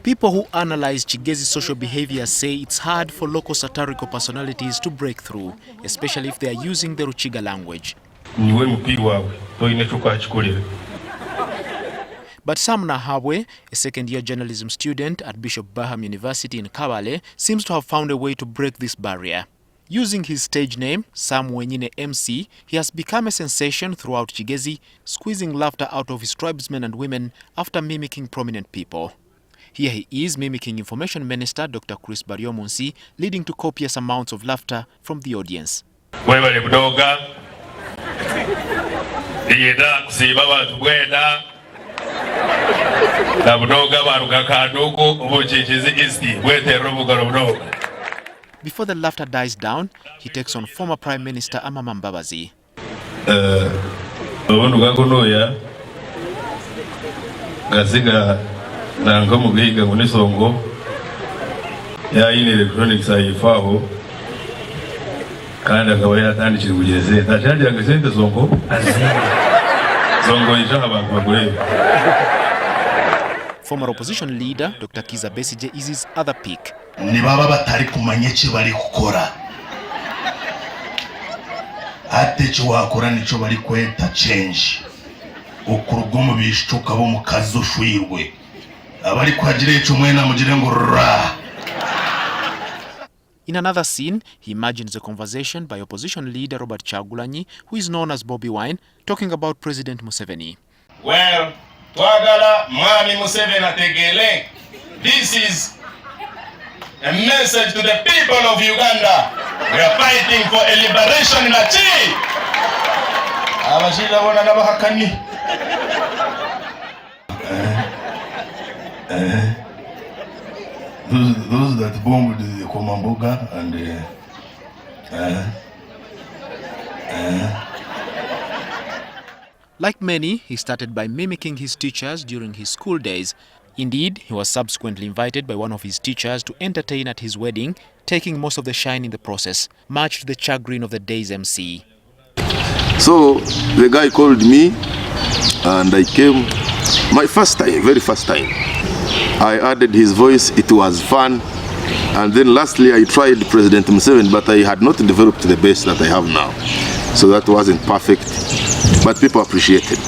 People who analyze Kigezi's social behavior say it's hard for local satirical personalities to break through, especially if they are using the Ruchiga language. But Sam Nahabwe, a second-year journalism student at Bishop Baham University in Kabale, seems to have found a way to break this barrier. Using his stage name, Sam Wenyine MC, he has become a sensation throughout Kigezi, squeezing laughter out of his tribesmen and women after mimicking prominent people. Here he is mimicking Information Minister Dr. Chris Baryomunsi, leading to copious amounts of laughter from the audience. Before the laughter dies down, he takes on former Prime Minister Amama Mbabazi. Former opposition leader Dr. Kizza Besigye is his other pick. Nibaba batari kumanya icyo bari gukora. Ate cyo wakora nico bari kweta change. Ukurugo mu bishuka bo mu kazo shwirwe. Abari kwagire cyo mwena mugire ngo ra. In another scene, he imagines a conversation by opposition leader Robert Kyagulanyi, who is known as Bobby Wine, talking about President Museveni. Well, twagala mwami Museveni ategele. This is a message to the people of Uganda. We are fighting for a liberation in Achi. Abashira bona nabahakani. Those that bombed the Komamboga and Like many, he started by mimicking his teachers during his school days. Indeed, he was subsequently invited by one of his teachers to entertain at his wedding, taking most of the shine in the process, much to the chagrin of the day's MC. So the guy called me and I came my first time, very first time. I added his voice, it was fun. And then lastly I tried President Museveni, but I had not developed the base that I have now. So that wasn't perfect, but people appreciated.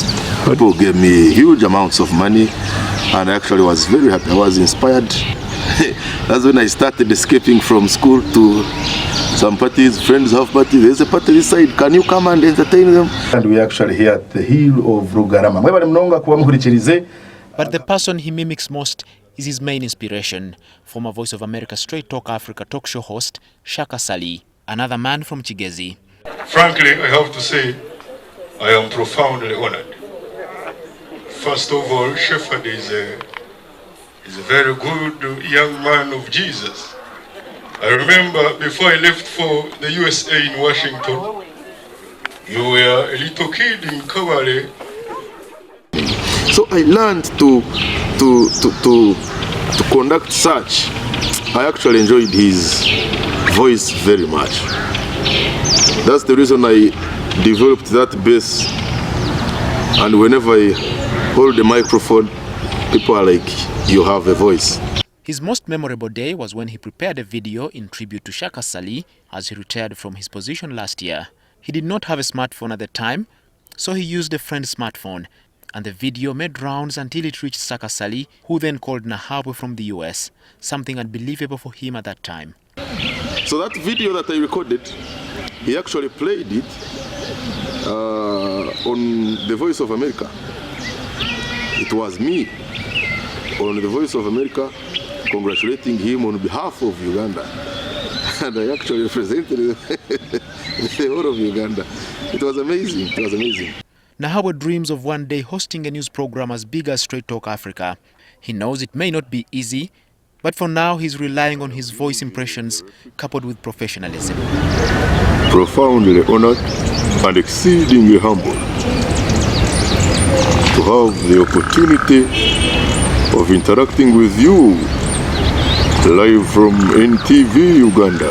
People gave me huge amounts of money and I actually was very happy. I was inspired. That's when I started escaping from school to some parties, friends have parties. There's a party this side, can you come and entertain them? And we actually here at the hill of Rugarama. But the person he mimics most is his main inspiration, former Voice of America Straight Talk Africa talk show host Shaka Sali, another man from Kigezi. Frankly, I have to say, I am profoundly honored. First of all, Shepherd is a very good young man of Jesus. I remember before I left for the USA in Washington, you were a little kid in Kabale. So I learned to conduct search. I actually enjoyed his voice very much. That's the reason I developed that bass. And whenever I hold the microphone, people are like, you have a voice. His most memorable day was when he prepared a video in tribute to Shaka Sali as he retired from his position last year. He did not have a smartphone at the time, so he used a friend's smartphone. And the video made rounds until it reached Shaka Sali, who then called Nahabwe from the US, something unbelievable for him at that time. So that video that I recorded, he actually played it on the Voice of America. It was me on the Voice of America congratulating him on behalf of Uganda. And I actually represented the whole of Uganda. It was amazing. It was amazing. Nahabwe dreams of one day hosting a news program as big as Straight Talk Africa. He knows it may not be easy, but for now he's relying on his voice impressions coupled with professionalism. Profoundly honored and exceedingly humble to have the opportunity of interacting with you live from NTV Uganda.